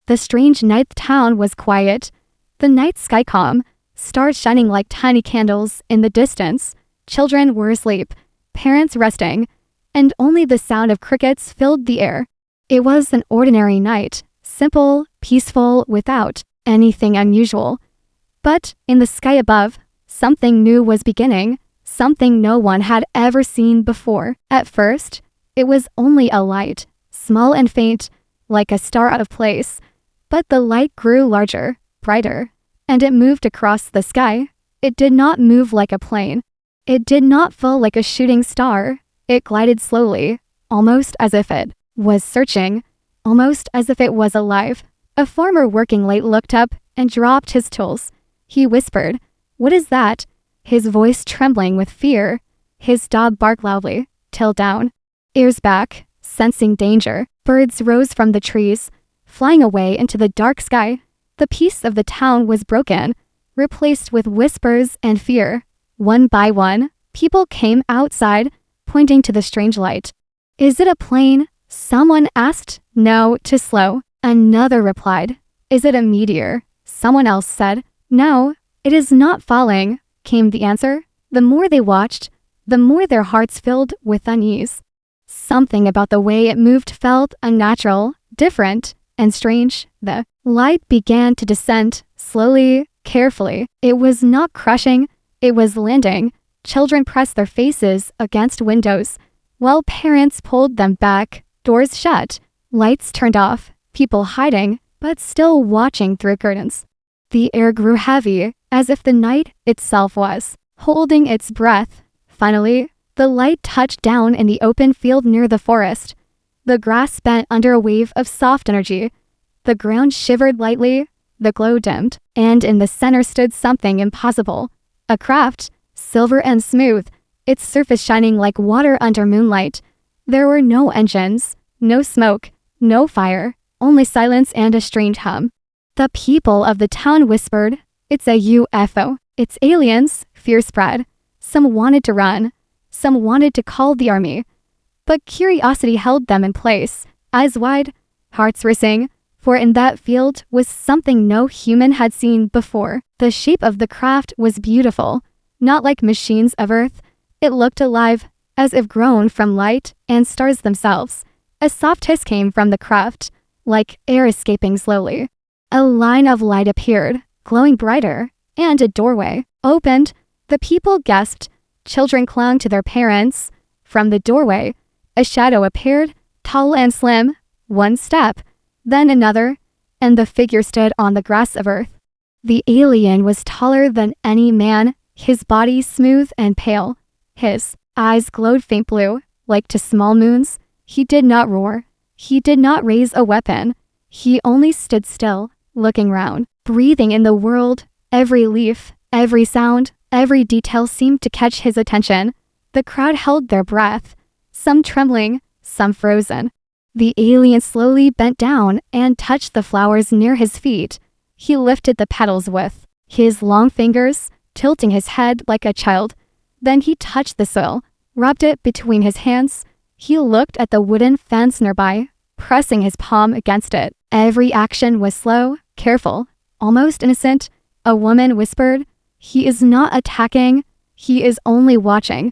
The strange night town was quiet. The night sky calm, stars shining like tiny candles in the distance. Children were asleep, parents resting, and only the sound of crickets filled the air. It was an ordinary night, simple, peaceful, without anything unusual. But in the sky above, something new was beginning, something no one had ever seen before. At first, it was only a light, small and faint, like a star out of place. But the light grew larger, brighter, and it moved across the sky. It did not move like a plane. It did not fall like a shooting star. It glided slowly, almost as if it was searching, almost as if it was alive. A farmer working late looked up and dropped his tools. He whispered, "What is that?" His voice trembling with fear. His dog barked loudly, tail down, ears back, sensing danger. Birds rose from the trees, flying away into the dark sky. The peace of the town was broken, replaced with whispers and fear. One by one, people came outside, pointing to the strange light. "Is it a plane?" Someone asked. "No," too slow. Another replied. "Is it a meteor?" Someone else said. "No, it is not falling," came the answer. The more they watched, the more their hearts filled with unease. Something about the way it moved felt unnatural, different, and strange. The light began to descend, slowly, carefully. It was not crushing, it was landing. Children pressed their faces against windows, while parents pulled them back, doors shut, lights turned off, people hiding, but still watching through curtains. The air grew heavy, as if the night itself was holding its breath. Finally, the light touched down in the open field near the forest. The grass bent under a wave of soft energy. The ground shivered lightly, the glow dimmed, and in the center stood something impossible. A craft, silver and smooth, its surface shining like water under moonlight. There were no engines, no smoke, no fire, only silence and a strange hum. The people of the town whispered, "It's a UFO. It's aliens." Fear spread. Some wanted to run. Some wanted to call the army. But curiosity held them in place, eyes wide, hearts racing, for in that field was something no human had seen before. The shape of the craft was beautiful, not like machines of Earth. It looked alive, as if grown from light and stars themselves. A soft hiss came from the craft, like air escaping slowly. A line of light appeared, glowing brighter, and a doorway opened. The people gasped. Children clung to their parents. From the doorway, a shadow appeared, tall and slim. One step, then another, and the figure stood on the grass of Earth. The alien was taller than any man, his body smooth and pale. His eyes glowed faint blue, like to small moons. He did not roar. He did not raise a weapon. He only stood still, looking round, breathing in the world. Every leaf, every sound, every detail seemed to catch his attention. The crowd held their breath, some trembling, some frozen. The alien slowly bent down and touched the flowers near his feet. He lifted the petals with his long fingers, tilting his head like a child. Then he touched the soil, rubbed it between his hands. He looked at the wooden fence nearby, pressing his palm against it. Every action was slow, careful, almost innocent. A woman whispered, "He is not attacking, he is only watching."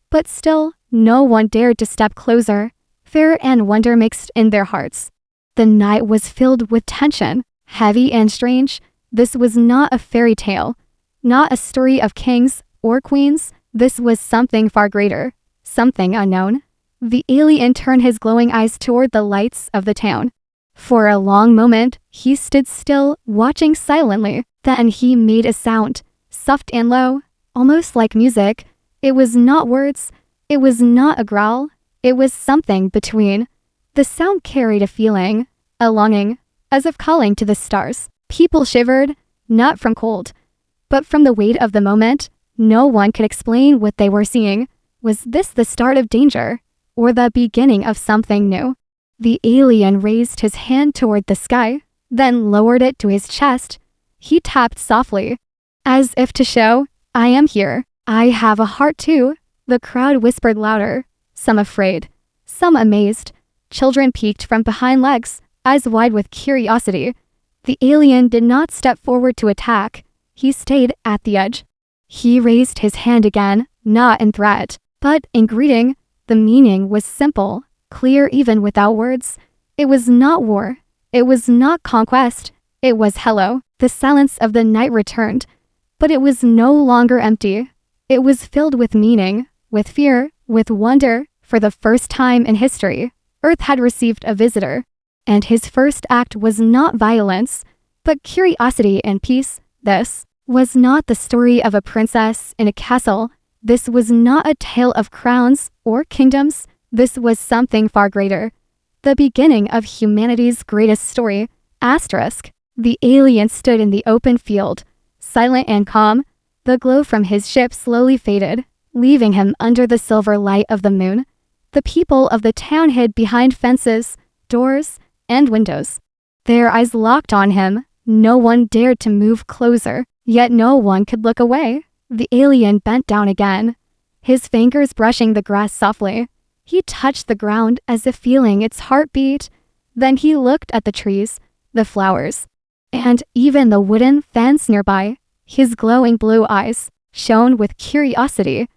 But still, no one dared to step closer. Fear and wonder mixed in their hearts. The night was filled with tension, heavy and strange. This was not a fairy tale, not a story of kings or queens. This was something far greater, something unknown. The alien turned his glowing eyes toward the lights of the town. For a long moment, he stood still, watching silently. Then he made a sound, soft and low, almost like music. It was not words. It was not a growl. It was something between. The sound carried a feeling, a longing, as if calling to the stars. People shivered, not from cold, but from the weight of the moment. No one could explain what they were seeing. Was this the start of danger, or the beginning of something new? The alien raised his hand toward the sky, then lowered it to his chest. He tapped softly, as if to show, "I am here. I have a heart too." The crowd whispered louder, some afraid, some amazed. Children peeked from behind legs, eyes wide with curiosity. The alien did not step forward to attack. He stayed at the edge. He raised his hand again, not in threat, but in greeting. The meaning was simple, clear even without words. It was not war. It was not conquest. It was hello. The silence of the night returned, but it was no longer empty. It was filled with meaning, with fear, with wonder. For the first time in history, Earth had received a visitor, and his first act was not violence, but curiosity and peace. This was not the story of a princess in a castle. This was not a tale of crowns or kingdoms. This was something far greater. The beginning of humanity's greatest story. Asterisk. The alien stood in the open field, silent and calm. The glow from his ship slowly faded, leaving him under the silver light of the moon. The people of the town hid behind fences, doors, and windows. Their eyes locked on him. No one dared to move closer, yet no one could look away. The alien bent down again, his fingers brushing the grass softly. He touched the ground as if feeling its heartbeat. Then he looked at the trees, the flowers, and even the wooden fence nearby. His glowing blue eyes shone with curiosity,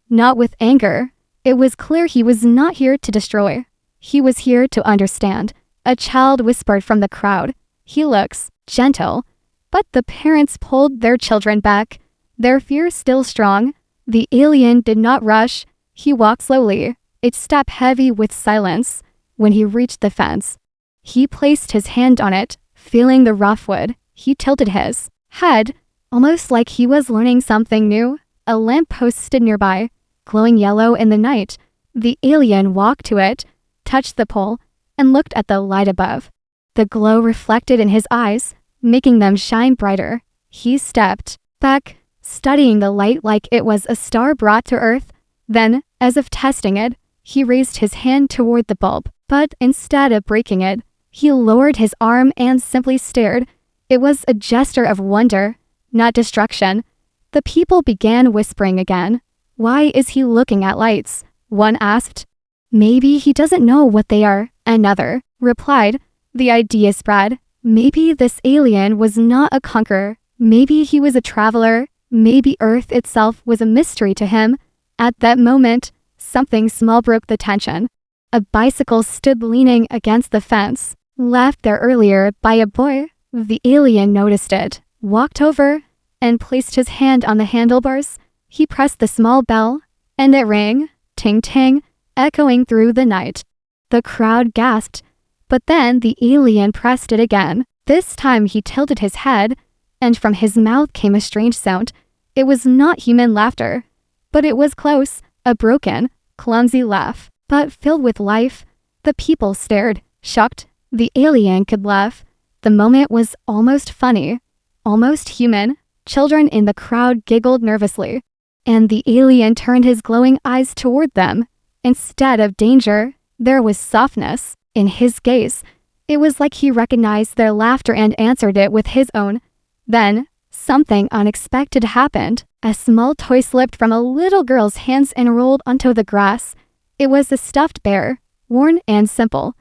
not with anger. It was clear he was not here to destroy. He was here to understand. A child whispered from the crowd. He looks gentle, but the parents pulled their children back, their fear still strong. The alien did not rush. He walked slowly, its step heavy with silence. When he reached the fence, he placed his hand on it, feeling the rough wood. He tilted his head, almost like he was learning something new. A lamppost stood nearby, glowing yellow in the night. The alien walked to it, touched the pole, and looked at the light above. The glow reflected in his eyes, making them shine brighter. He stepped back, studying the light like it was a star brought to Earth. Then, as if testing it, he raised his hand toward the bulb, but instead of breaking it, he lowered his arm and simply stared. It was a gesture of wonder, not destruction. The people began whispering again. "Why is he looking at lights?" one asked. "Maybe he doesn't know what they are," another replied. The idea spread. Maybe this alien was not a conqueror. Maybe he was a traveler. Maybe Earth itself was a mystery to him. At that moment, something small broke the tension. A bicycle stood leaning against the fence, left there earlier by a boy. The alien noticed it, walked over, and placed his hand on the handlebars. He pressed the small bell, and it rang, ting-ting, echoing through the night. The crowd gasped, but then the alien pressed it again. This time he tilted his head, and from his mouth came a strange sound. It was not human laughter, but it was close, a broken, clumsy laugh, but filled with life. The people stared, shocked. The alien could laugh. The moment was almost funny, almost human. Children in the crowd giggled nervously, and the alien turned his glowing eyes toward them. Instead of danger, there was softness in his gaze. It was like he recognized their laughter and answered it with his own. Then, something unexpected happened. A small toy slipped from a little girl's hands and rolled onto the grass. It was a stuffed bear, worn and simple,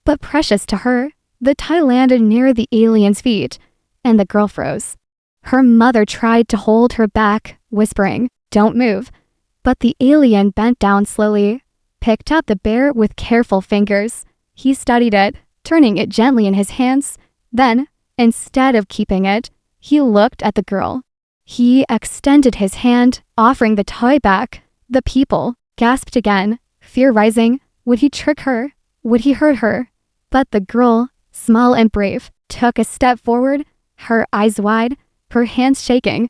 but precious to her. The toy landed near the alien's feet, and the girl froze. Her mother tried to hold her back, whispering, "Don't move." But the alien bent down slowly, picked up the bear with careful fingers. He studied it, turning it gently in his hands. Then, instead of keeping it, he looked at the girl. He extended his hand, offering the toy back. The people gasped again, fear rising. Would he trick her? Would he hurt her? But the girl, small and brave, took a step forward, her eyes wide, her hands shaking,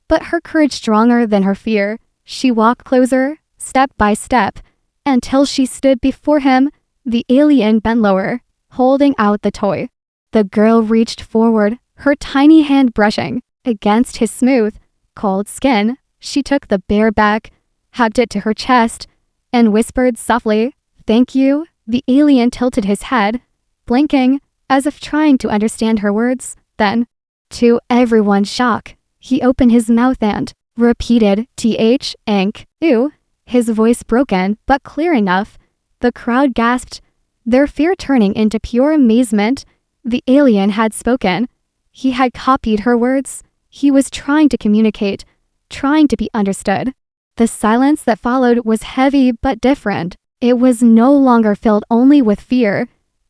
but her courage stronger than her fear. She walked closer, step by step, until she stood before him. The alien bent lower, holding out the toy. The girl reached forward, her tiny hand brushing against his smooth, cold skin. She took the bear back, hugged it to her chest, and whispered softly, "Thank you." The alien tilted his head, blinking, as if trying to understand her words. Then, to everyone's shock, he opened his mouth and repeated, "Th, ink, ew," his voice broken but clear enough. The crowd gasped, their fear turning into pure amazement. The alien had spoken. He had copied her words. He was trying to communicate, trying to be understood. The silence that followed was heavy but different. It was no longer filled only with fear.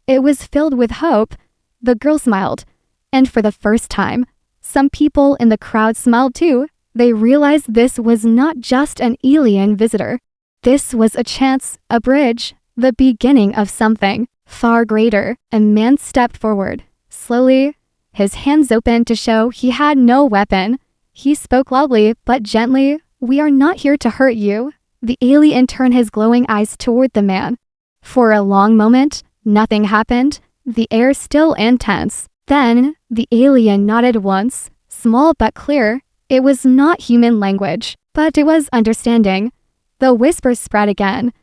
It was filled with hope. The girl smiled. And for the first time, some people in the crowd smiled too. They realized this was not just an alien visitor. This was a chance, a bridge, the beginning of something far greater. A man stepped forward, slowly, his hands open to show he had no weapon. He spoke loudly but gently. "We are not here to hurt you." The alien turned his glowing eyes toward the man. For a long moment, nothing happened, the air still intense. Then, the alien nodded once, small but clear. It was not human language, but it was understanding. The whispers spread again,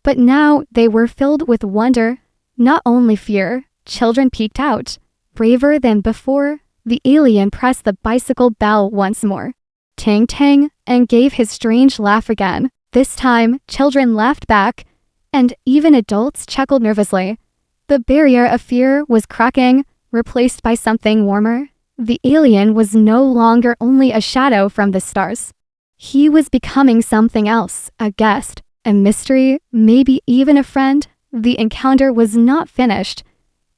but now they were filled with wonder, not only fear. Children peeked out. Braver than before, the alien pressed the bicycle bell once more. Ting ting, and gave his strange laugh again. This time, children laughed back, and even adults chuckled nervously. The barrier of fear was cracking, replaced by something warmer. The alien was no longer only a shadow from the stars. He was becoming something else, a guest, a mystery, maybe even a friend. The encounter was not finished,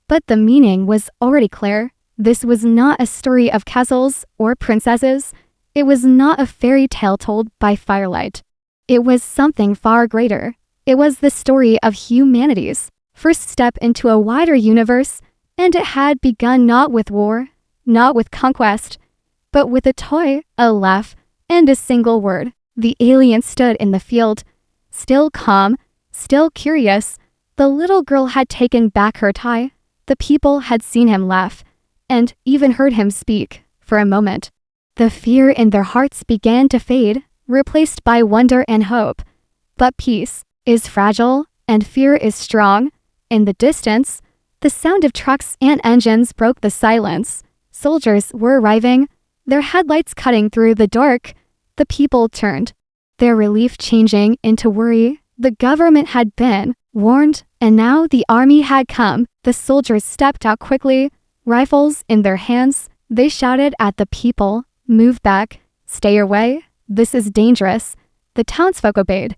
but the meaning was already clear. This was not a story of castles or princesses. It was not a fairy tale told by firelight. It was something far greater. It was the story of humanity's first step into a wider universe, and it had begun not with war, not with conquest, but with a toy, a laugh, and a single word. The alien stood in the field, still calm, still curious. The little girl had taken back her tie. The people had seen him laugh, and even heard him speak. For a moment, the fear in their hearts began to fade, replaced by wonder and hope. But peace is fragile, and fear is strong. In the distance, the sound of trucks and engines broke the silence. Soldiers were arriving, their headlights cutting through the dark. The people turned, their relief changing into worry. The government had been warned, and now the army had come. The soldiers stepped out quickly, rifles in their hands. They shouted at the people, "Move back, stay away, this is dangerous." The townsfolk obeyed,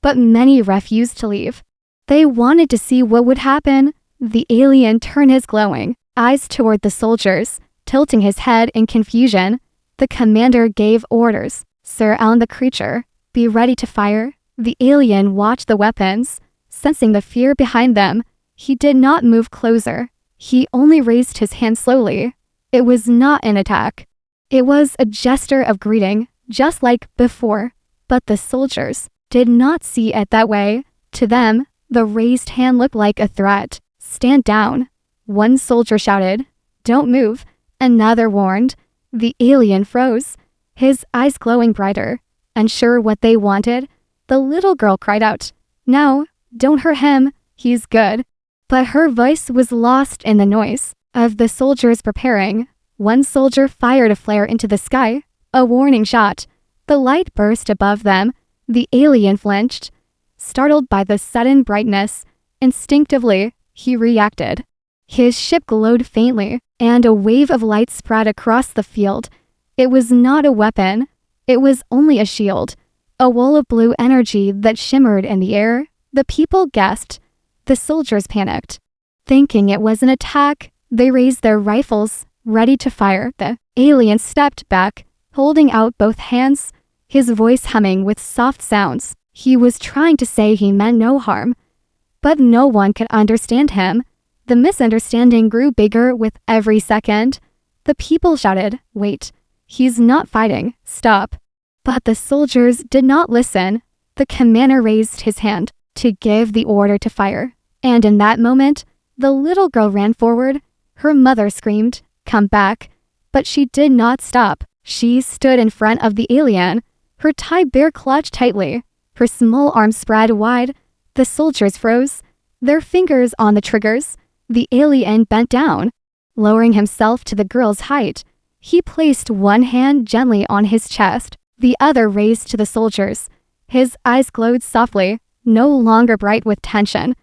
but many refused to leave. They wanted to see what would happen. The alien turned his glowing eyes toward the soldiers, tilting his head in confusion. The commander gave orders. "Surround the creature. Be ready to fire." The alien watched the weapons, sensing the fear behind them. He did not move closer. He only raised his hand slowly. It was not an attack. It was a gesture of greeting, just like before. But the soldiers did not see it that way. To them, the raised hand looked like a threat. "Stand down." One soldier shouted, "Don't move." Another warned. The alien froze, his eyes glowing brighter. Unsure what they wanted, the little girl cried out, "No, don't hurt him, he's good." But her voice was lost in the noise of the soldiers preparing. One soldier fired a flare into the sky, a warning shot. The light burst above them. The alien flinched, startled by the sudden brightness. Instinctively, he reacted. His ship glowed faintly, and a wave of light spread across the field. It was not a weapon. It was only a shield, a wall of blue energy that shimmered in the air. The people gasped. The soldiers panicked. Thinking it was an attack, they raised their rifles, ready to fire. The alien stepped back, holding out both hands, his voice humming with soft sounds. He was trying to say he meant no harm, but no one could understand him. The misunderstanding grew bigger with every second. The people shouted, "Wait, he's not fighting, stop." But the soldiers did not listen. The commander raised his hand to give the order to fire. And in that moment, the little girl ran forward. Her mother screamed, "Come back." But she did not stop. She stood in front of the alien, her tie bear clutched tightly, her small arms spread wide. The soldiers froze, their fingers on the triggers. The alien bent down, lowering himself to the girl's height. He placed one hand gently on his chest, the other raised to the soldiers. His eyes glowed softly, no longer bright with tension,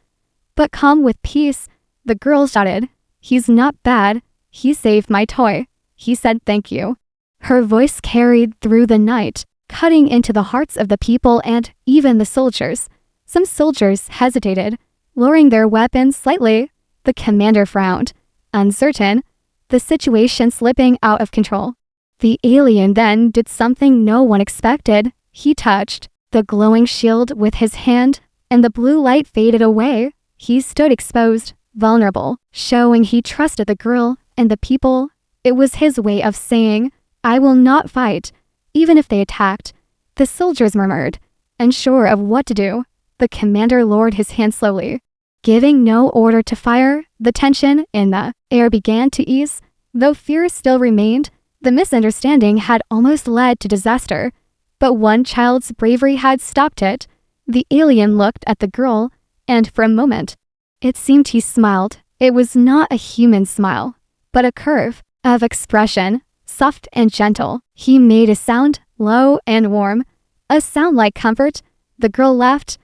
but come with peace. The girl shouted. He's not bad. He saved my toy. He said thank you. Her voice carried through the night, cutting into the hearts of the people and even the soldiers. Some soldiers hesitated, lowering their weapons slightly. The commander frowned, uncertain, the situation slipping out of control. The alien then did something no one expected. He touched the glowing shield with his hand, and the blue light faded away. He stood exposed, vulnerable, showing he trusted the girl and the people. It was his way of saying, I will not fight, even if they attacked. The soldiers murmured, unsure of what to do. The commander lowered his hand slowly, giving no order to fire. The tension in the air began to ease, though fear still remained. The misunderstanding had almost led to disaster, but one child's bravery had stopped it. The alien looked at the girl, and for a moment, it seemed he smiled. It was not a human smile, but a curve of expression, soft and gentle. He made a sound, low and warm, a sound like comfort. The girl laughed,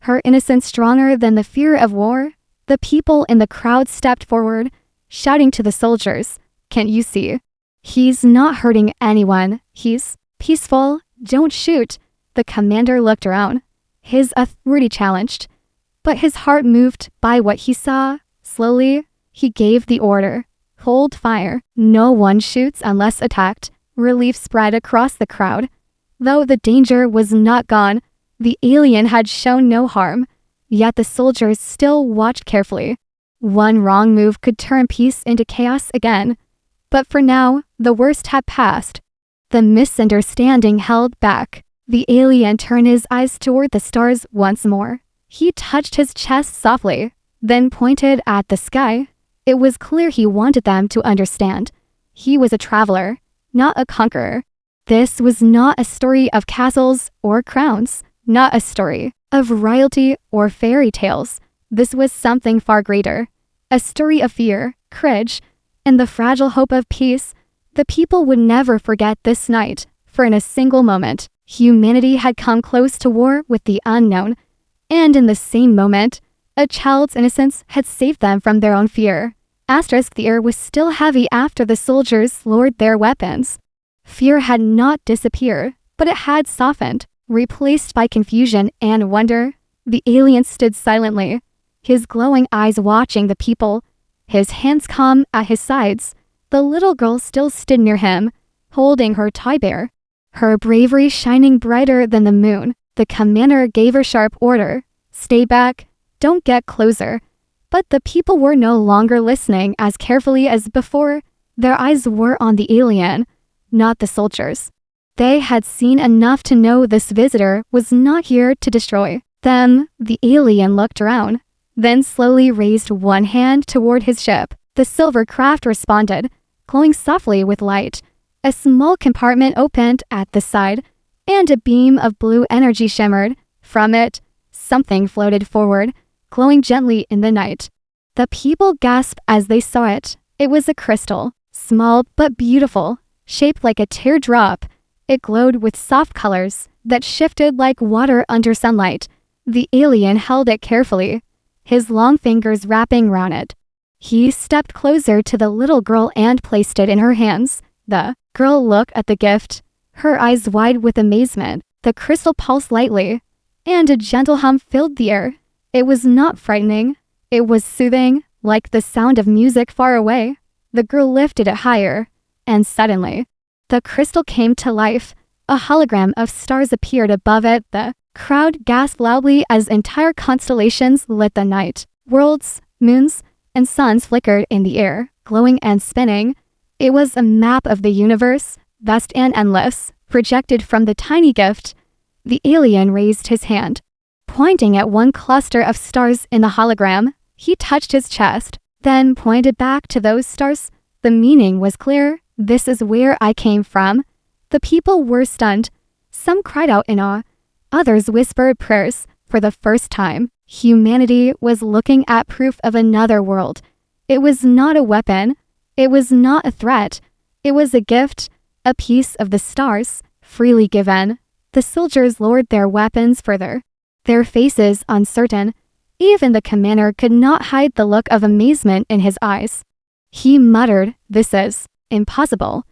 her innocence stronger than the fear of war. The people in the crowd stepped forward, shouting to the soldiers, can't you see? He's not hurting anyone. He's peaceful. Don't shoot. The commander looked around, his authority challenged, but his heart moved by what he saw. Slowly, he gave the order. Hold fire. No one shoots unless attacked. Relief spread across the crowd. Though the danger was not gone, the alien had shown no harm, yet the soldiers still watched carefully. One wrong move could turn peace into chaos again. But for now, the worst had passed. The misunderstanding held back. The alien turned his eyes toward the stars once more. He touched his chest softly, then pointed at the sky. It was clear he wanted them to understand. He was a traveler, not a conqueror. This was not a story of castles or crowns, not a story of royalty or fairy tales. This was something far greater. A story of fear, courage, and the fragile hope of peace. The people would never forget this night, for in a single moment, humanity had come close to war with the unknown, and in the same moment, a child's innocence had saved them from their own fear. The air was still heavy after the soldiers lowered their weapons. Fear had not disappeared, but it had softened, replaced by confusion and wonder. The alien stood silently, his glowing eyes watching the people, his hands calm at his sides. The little girl still stood near him, holding her toy bear, her bravery shining brighter than the moon. The commander gave her sharp order, stay back, don't get closer. But the people were no longer listening as carefully as before. Their eyes were on the alien, not the soldiers. They had seen enough to know this visitor was not here to destroy them. The alien looked around, then slowly raised one hand toward his ship. The silver craft responded, glowing softly with light. A small compartment opened at the side, and a beam of blue energy shimmered. From it, something floated forward, glowing gently in the night. The people gasped as they saw it. It was a crystal, small but beautiful, shaped like a teardrop. It glowed with soft colors that shifted like water under sunlight. The alien held it carefully, his long fingers wrapping around it. He stepped closer to the little girl and placed it in her hands. The girl looked at the gift, her eyes wide with amazement. The crystal pulsed lightly, and a gentle hum filled the air. It was not frightening. It was soothing, like the sound of music far away. The girl lifted it higher, and suddenly, the crystal came to life. A hologram of stars appeared above it. The crowd gasped loudly as entire constellations lit the night. Worlds, moons, and suns flickered in the air, glowing and spinning. It was a map of the universe, vast and endless, projected from the tiny gift. The alien raised his hand, pointing at one cluster of stars in the hologram. He touched his chest, then pointed back to those stars. The meaning was clear. This is where I came from. The people were stunned. Some cried out in awe. Others whispered prayers. For the first time, humanity was looking at proof of another world. It was not a weapon. It was not a threat. It was a gift, a piece of the stars, freely given. The soldiers lowered their weapons further, their faces uncertain. Even the commander could not hide the look of amazement in his eyes. He muttered, "This is impossible."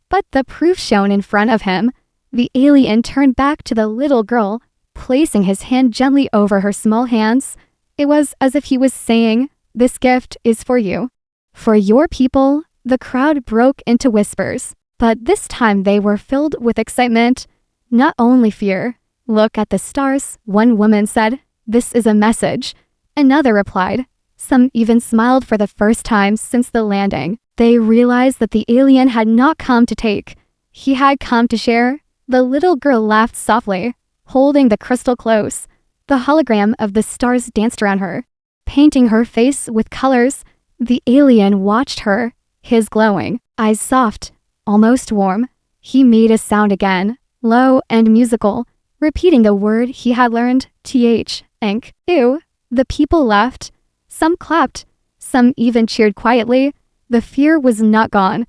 But the proof shown in front of him, the alien turned back to the little girl, placing his hand gently over her small hands. It was as if he was saying, "This gift is for you. For your people." The crowd broke into whispers, but this time they were filled with excitement, not only fear. "Look at the stars," one woman said. "This is a message." Another replied. Some even smiled for the first time since the landing. They realized that the alien had not come to take. He had come to share. The little girl laughed softly, holding the crystal close. The hologram of the stars danced around her, painting her face with colors. The alien watched her, his glowing eyes soft, almost warm. He made a sound again, low and musical, repeating the word he had learned, th, ink, ew. The people laughed. Some clapped. Some even cheered quietly. The fear was not gone,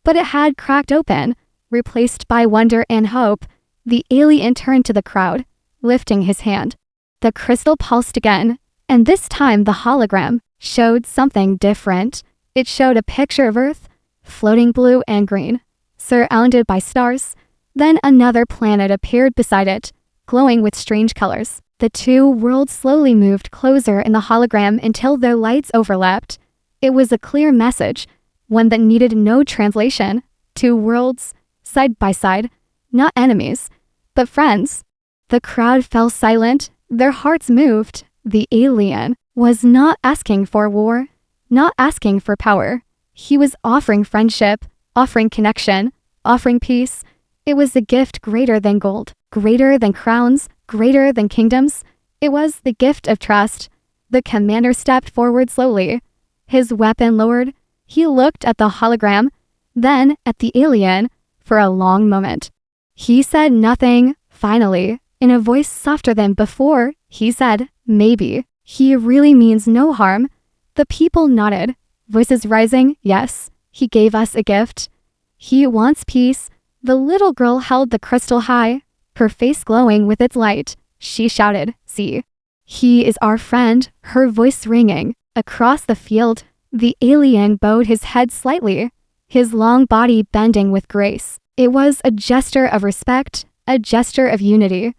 but it had cracked open, replaced by wonder and hope. The alien turned to the crowd, lifting his hand. The crystal pulsed again, and this time the hologram showed something different. It showed a picture of Earth, floating blue and green, surrounded by stars. Then another planet appeared beside it, glowing with strange colors. The two worlds slowly moved closer in the hologram until their lights overlapped. It was a clear message, one that needed no translation. Two worlds, side by side, not enemies, but friends. The crowd fell silent, their hearts moved. The alien was not asking for war, not asking for power. He was offering friendship, offering connection, offering peace. It was a gift greater than gold, greater than crowns, greater than kingdoms. It was the gift of trust. The commander stepped forward slowly, his weapon lowered. He looked at the hologram, then at the alien for a long moment. He said nothing. Finally, in a voice softer than before, he said, "Maybe he really means no harm." The people nodded, voices rising. "Yes, he gave us a gift. He wants peace." The little girl held the crystal high, her face glowing with its light. She shouted, "See, he is our friend," her voice ringing. Across the field, the alien bowed his head slightly, his long body bending with grace. It was a gesture of respect, a gesture of unity.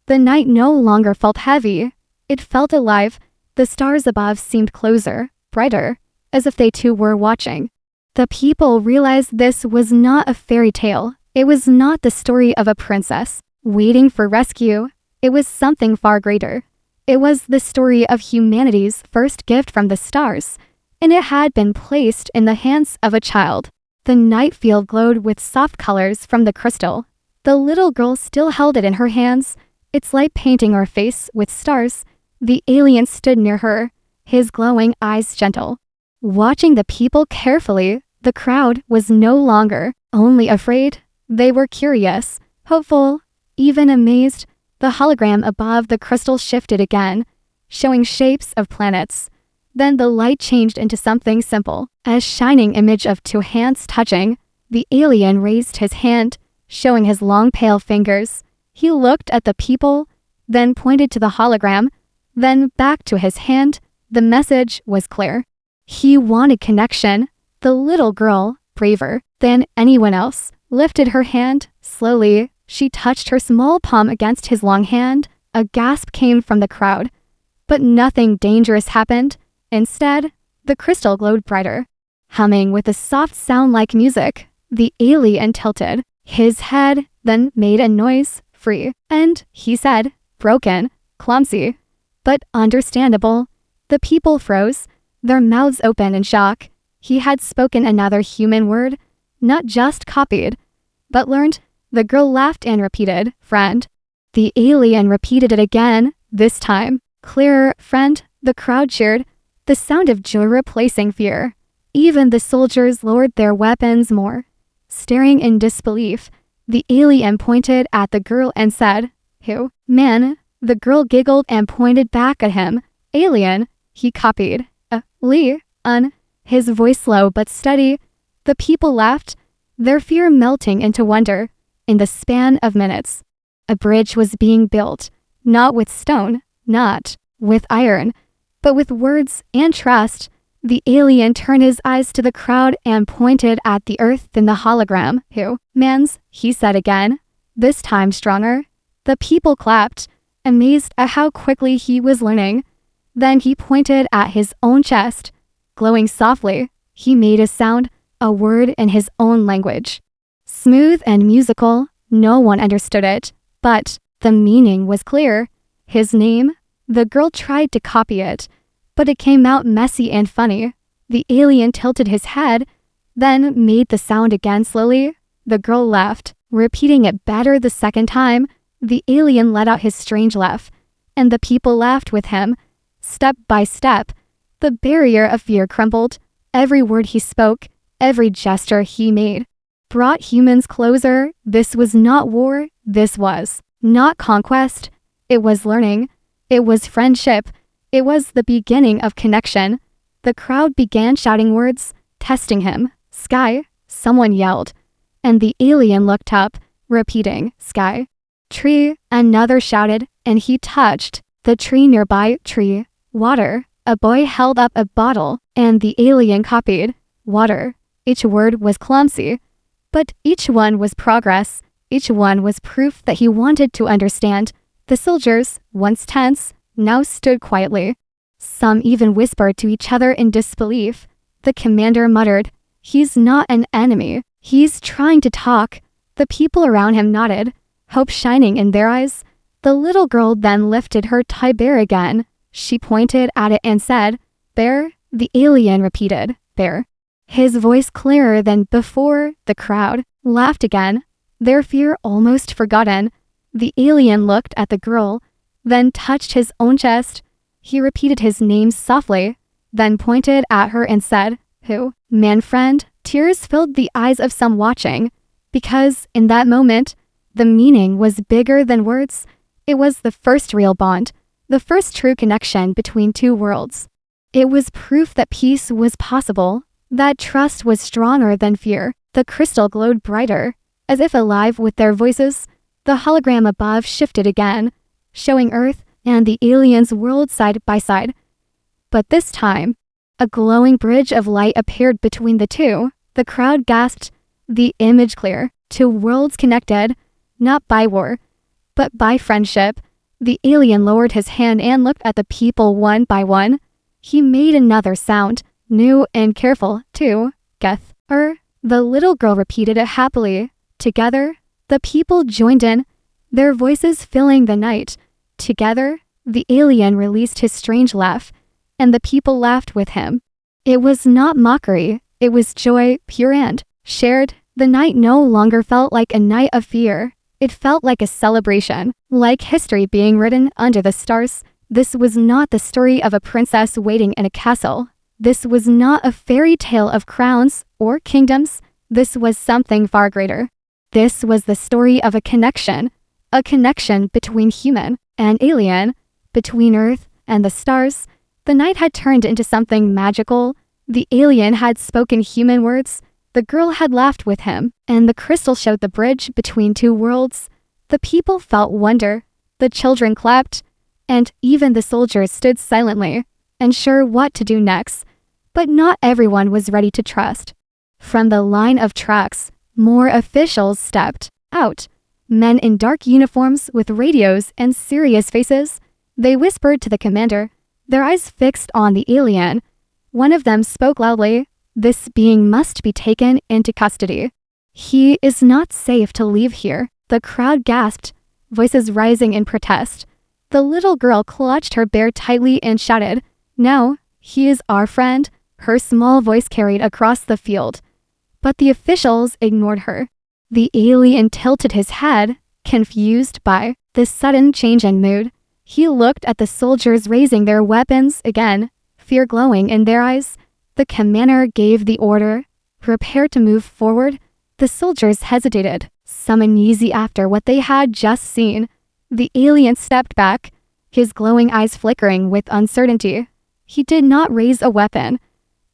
The night no longer felt heavy. It felt alive. The stars above seemed closer, brighter, as if they too were watching. The people realized this was not a fairy tale. It was not the story of a princess waiting for rescue. It was something far greater. It was the story of humanity's first gift from the stars, and it had been placed in the hands of a child. The night field glowed with soft colors from the crystal. The little girl still held it in her hands, its light painting her face with stars. The alien stood near her, his glowing eyes gentle, watching the people carefully. The crowd was no longer only afraid. They were curious, hopeful, even amazed. The hologram above the crystal shifted again, showing shapes of planets. Then the light changed into something simple, a shining image of two hands touching. The alien raised his hand, showing his long pale fingers. He looked at the people, then pointed to the hologram, then back to his hand. The message was clear. He wanted connection. The little girl, braver than anyone else, lifted her hand. Slowly, she touched her small palm against his long hand. A gasp came from the crowd, but nothing dangerous happened. Instead, the crystal glowed brighter, humming with a soft sound like music. The alien tilted his head, then made a noise, free, and he said, broken, clumsy, but understandable. The people froze, their mouths open in shock. He had spoken another human word, not just copied, but learned. The girl laughed and repeated, friend. The alien repeated it again, this time, clearer, friend. The crowd cheered, the sound of joy replacing fear. Even the soldiers lowered their weapons more. Staring in disbelief, the alien pointed at the girl and said, "Who? Man." The girl giggled and pointed back at him. Alien, he copied. Lee, his voice low but steady. The people laughed, their fear melting into wonder. In the span of minutes, a bridge was being built, not with stone, not with iron, But with words and trust, the alien turned his eyes to the crowd and pointed at the Earth in the hologram. Humans, he said again, this time stronger. The people clapped, amazed at how quickly he was learning. Then he pointed at his own chest. Glowing softly, he made a sound, a word in his own language. Smooth and musical, no one understood it, but the meaning was clear. His name? The girl tried to copy it, but it came out messy and funny. The alien tilted his head, then made the sound again slowly. The girl laughed, repeating it better the second time. The alien let out his strange laugh, and the people laughed with him. Step by step, the barrier of fear crumbled. Every word he spoke, every gesture he made, brought humans closer. This was not war, this was not conquest. It was learning. It was friendship. It was the beginning of connection. The crowd began shouting words, testing him. Sky, someone yelled, and the alien looked up, repeating, sky. Tree, another shouted, and he touched the tree nearby. Tree. Water. A boy held up a bottle, and the alien copied. Water. Each word was clumsy, but each one was progress. Each one was proof that he wanted to understand. The soldiers, once tense, now stood quietly. Some even whispered to each other in disbelief. The commander muttered, "He's not an enemy. He's trying to talk." The people around him nodded, hope shining in their eyes. The little girl then lifted her toy bear again. She pointed at it and said, "Bear?" The alien repeated, "Bear." His voice clearer than before. The crowd laughed again, their fear almost forgotten. The alien looked at the girl, then touched his own chest. He repeated his name softly, then pointed at her and said, "Who?" "Man friend." Tears filled the eyes of some watching, because in that moment, the meaning was bigger than words. It was the first real bond, the first true connection between two worlds. It was proof that peace was possible, that trust was stronger than fear. The crystal glowed brighter, as if alive with their voices. The hologram above shifted again, showing Earth and the alien's world side by side. But this time, a glowing bridge of light appeared between the two. The crowd gasped, the image clear. Two worlds connected, not by war, but by friendship. The alien lowered his hand and looked at the people one by one. He made another sound, new and careful, too. Geth. The little girl repeated it happily. Together, the people joined in, their voices filling the night. Together, the alien released his strange laugh, and the people laughed with him. It was not mockery, it was joy, pure and shared. The night no longer felt like a night of fear. It felt like a celebration, like history being written under the stars. This was not the story of a princess waiting in a castle. This was not a fairy tale of crowns or kingdoms. This was something far greater. This was the story of a connection between human and alien, between Earth and the stars. The night had turned into something magical. The alien had spoken human words. The girl had laughed with him, and the crystal showed the bridge between two worlds. The people felt wonder. The children clapped, and even the soldiers stood silently, unsure what to do next. But not everyone was ready to trust. From the line of tracks, more officials stepped out. Men in dark uniforms with radios and serious faces. They whispered to the commander, their eyes fixed on the alien. One of them spoke loudly, "This being must be taken into custody. He is not safe to leave here." The crowd gasped, voices rising in protest. The little girl clutched her bear tightly and shouted, "No, he is our friend." Her small voice carried across the field. But the officials ignored her. The alien tilted his head, confused by this sudden change in mood. He looked at the soldiers raising their weapons again, fear glowing in their eyes. The commander gave the order, "Prepare to move forward." The soldiers hesitated, some uneasy after what they had just seen. The alien stepped back, his glowing eyes flickering with uncertainty. He did not raise a weapon,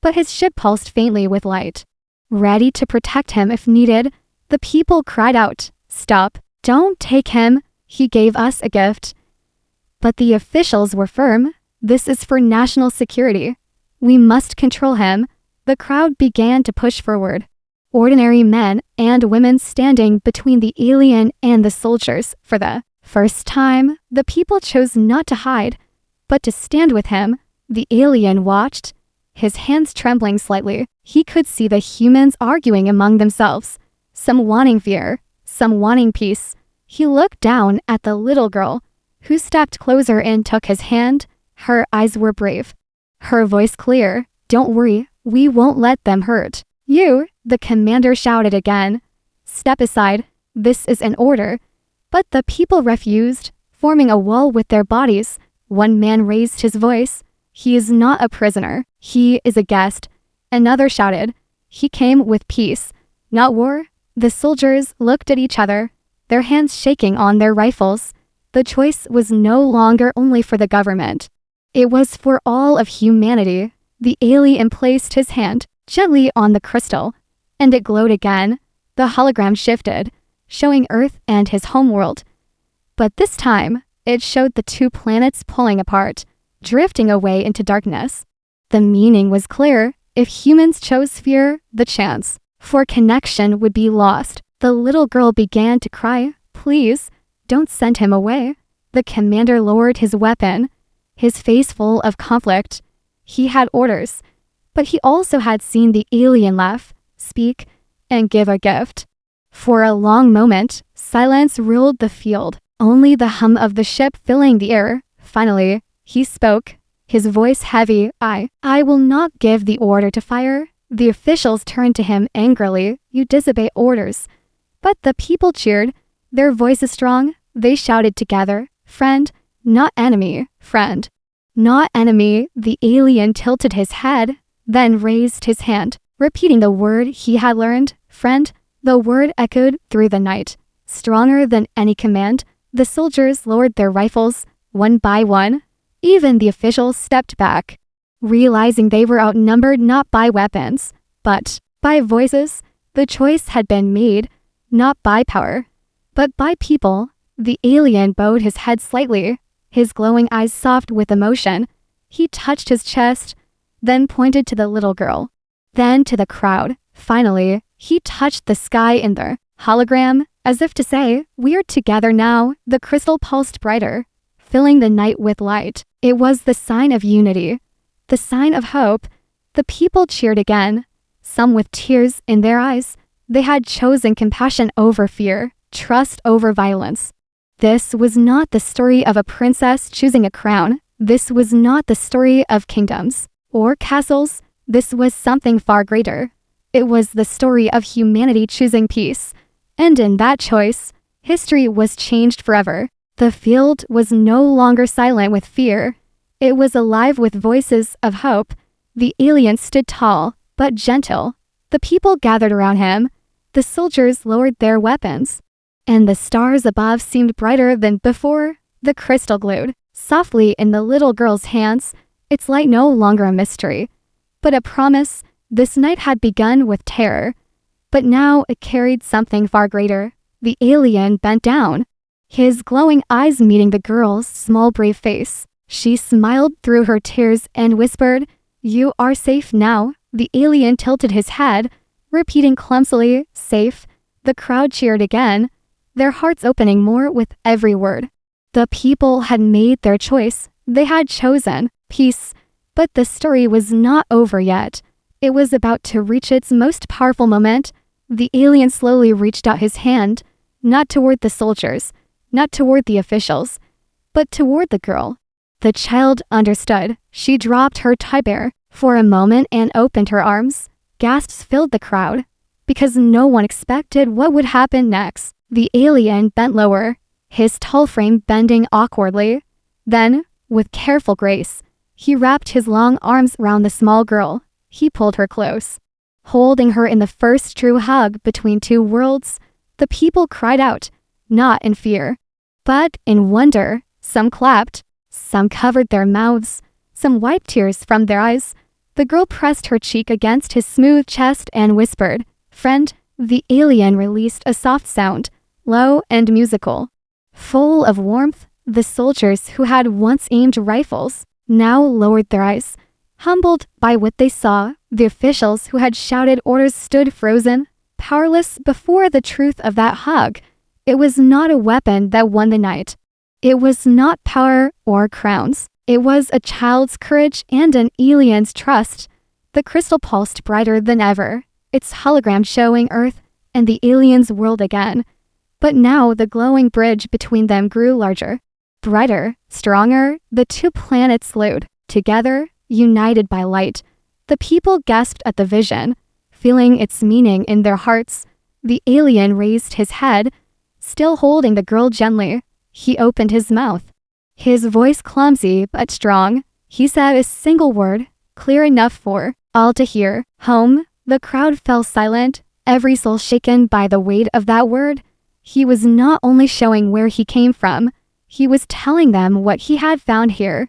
but his ship pulsed faintly with light, ready to protect him if needed. The people cried out, "Stop, don't take him, he gave us a gift." But the officials were firm. This is for national security. We must control him." The crowd began to push forward. Ordinary men and women standing between the alien and the soldiers. For the first time, the people chose not to hide, but to stand with him. The alien watched, his hands trembling slightly. He could see the humans arguing among themselves, some wanting fear, some wanting peace. He looked down at the little girl, who stepped closer and took his hand. Her eyes were brave, her voice clear. "Don't worry, we won't let them hurt you," the commander shouted again. "Step aside, this is an order." But the people refused, forming a wall with their bodies. One man raised his voice. "He is not a prisoner, he is a guest." Another shouted, "He came with peace, not war." The soldiers looked at each other, their hands shaking on their rifles. The choice was no longer only for the government. It was for all of humanity. The alien placed his hand gently on the crystal, and it glowed again. The hologram shifted, showing Earth and his homeworld. But this time, it showed the two planets pulling apart, drifting away into darkness. The meaning was clear. If humans chose fear, the chance for connection would be lost. The little girl began to cry. "Please, don't send him away." The commander lowered his weapon, his face full of conflict. He had orders, but he also had seen the alien laugh, speak, and give a gift. For a long moment, silence ruled the field, only the hum of the ship filling the air. Finally, he spoke, his voice heavy. I will not give the order to fire." The officials turned to him angrily. "You disobey orders." But the people cheered, their voices strong. They shouted together, "Friend, not enemy, friend." "Not enemy." The alien tilted his head, then raised his hand, repeating the word he had learned, "Friend." The word echoed through the night, stronger than any command. The soldiers lowered their rifles, one by one. Even the officials stepped back, realizing they were outnumbered not by weapons, but by voices. The choice had been made, not by power, but by people. The alien bowed his head slightly, his glowing eyes soft with emotion. He touched his chest, then pointed to the little girl, then to the crowd. Finally, he touched the sky in the hologram, as if to say, "We are together now." The crystal pulsed brighter, filling the night with light. It was the sign of unity, the sign of hope. The people cheered again, some with tears in their eyes. They had chosen compassion over fear, trust over violence. This was not the story of a princess choosing a crown. This was not the story of kingdoms or castles. This was something far greater. It was the story of humanity choosing peace. And in that choice, history was changed forever. The field was no longer silent with fear. It was alive with voices of hope. The alien stood tall, but gentle. The people gathered around him. The soldiers lowered their weapons, and the stars above seemed brighter than before. The crystal glowed softly in the little girl's hands, its light no longer a mystery, but a promise. This night had begun with terror, but now it carried something far greater. The alien bent down, his glowing eyes meeting the girl's small brave face. She smiled through her tears and whispered, "You are safe now." The alien tilted his head, repeating clumsily, "Safe." The crowd cheered again, their hearts opening more with every word. The people had made their choice. They had chosen peace, but the story was not over yet. It was about to reach its most powerful moment. The alien slowly reached out his hand, not toward the soldiers, not toward the officials, but toward the girl. The child understood. She dropped her toy bear for a moment and opened her arms. Gasps filled the crowd, because no one expected what would happen next. The alien bent lower, his tall frame bending awkwardly. Then, with careful grace, he wrapped his long arms around the small girl. He pulled her close, holding her in the first true hug between two worlds. The people cried out, not in fear, but in wonder. Some clapped, some covered their mouths, some wiped tears from their eyes. The girl pressed her cheek against his smooth chest and whispered, "Friend." The alien released a soft sound, low and musical, full of warmth. The soldiers who had once aimed rifles now lowered their eyes. Humbled by what they saw, the officials who had shouted orders stood frozen, powerless before the truth of that hug. It was not a weapon that won the night. It was not power or crowns. It was a child's courage and an alien's trust. The crystal pulsed brighter than ever, its hologram showing Earth and the alien's world again. But now the glowing bridge between them grew larger. Brighter, stronger, the two planets slewed, together, united by light. The people gasped at the vision, feeling its meaning in their hearts. The alien raised his head, still holding the girl gently. He opened his mouth. His voice clumsy but strong. He said a single word, clear enough for all to hear. Home. The crowd fell silent, every soul shaken by the weight of that word. He was not only showing where he came from, he was telling them what he had found here,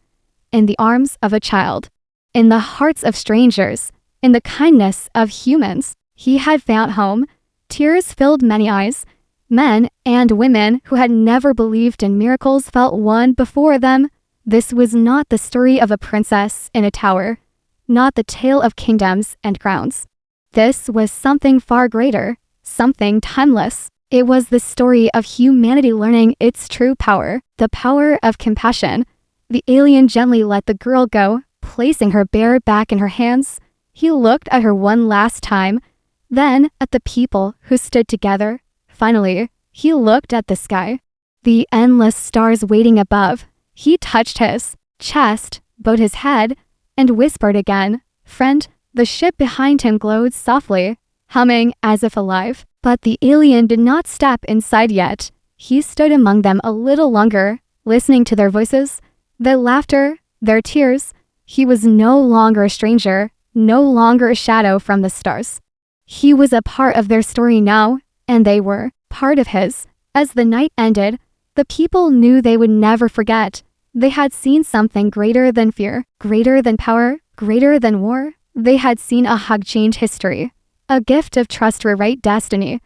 in the arms of a child, in the hearts of strangers, in the kindness of humans. He had found home. Tears filled many eyes. Men and women who had never believed in miracles felt one before them. This was not the story of a princess in a tower, not the tale of kingdoms and crowns. This was something far greater, something timeless. It was the story of humanity learning its true power, the power of compassion. The alien gently let the girl go, placing her bare back in her hands. He looked at her one last time, then at the people who stood together. Finally, he looked at the sky, the endless stars waiting above. He touched his chest, bowed his head, and whispered again, "Friend." The ship behind him glowed softly, humming as if alive. But the alien did not step inside yet. He stood among them a little longer, listening to their voices, their laughter, their tears. He was no longer a stranger, no longer a shadow from the stars. He was a part of their story now, and they were part of his. As the night ended, the people knew they would never forget. They had seen something greater than fear, greater than power, greater than war. They had seen a hug change history, a gift of trust rewrite destiny.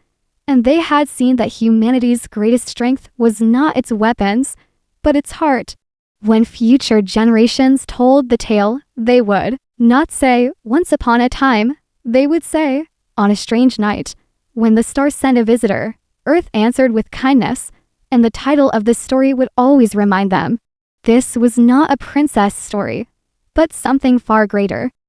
And they had seen that humanity's greatest strength was not its weapons, but its heart. When future generations told the tale, they would not say, "Once upon a time." They would say, "On a strange night, when the stars sent a visitor, Earth answered with kindness," and the title of the story would always remind them. This was not a princess story, but something far greater.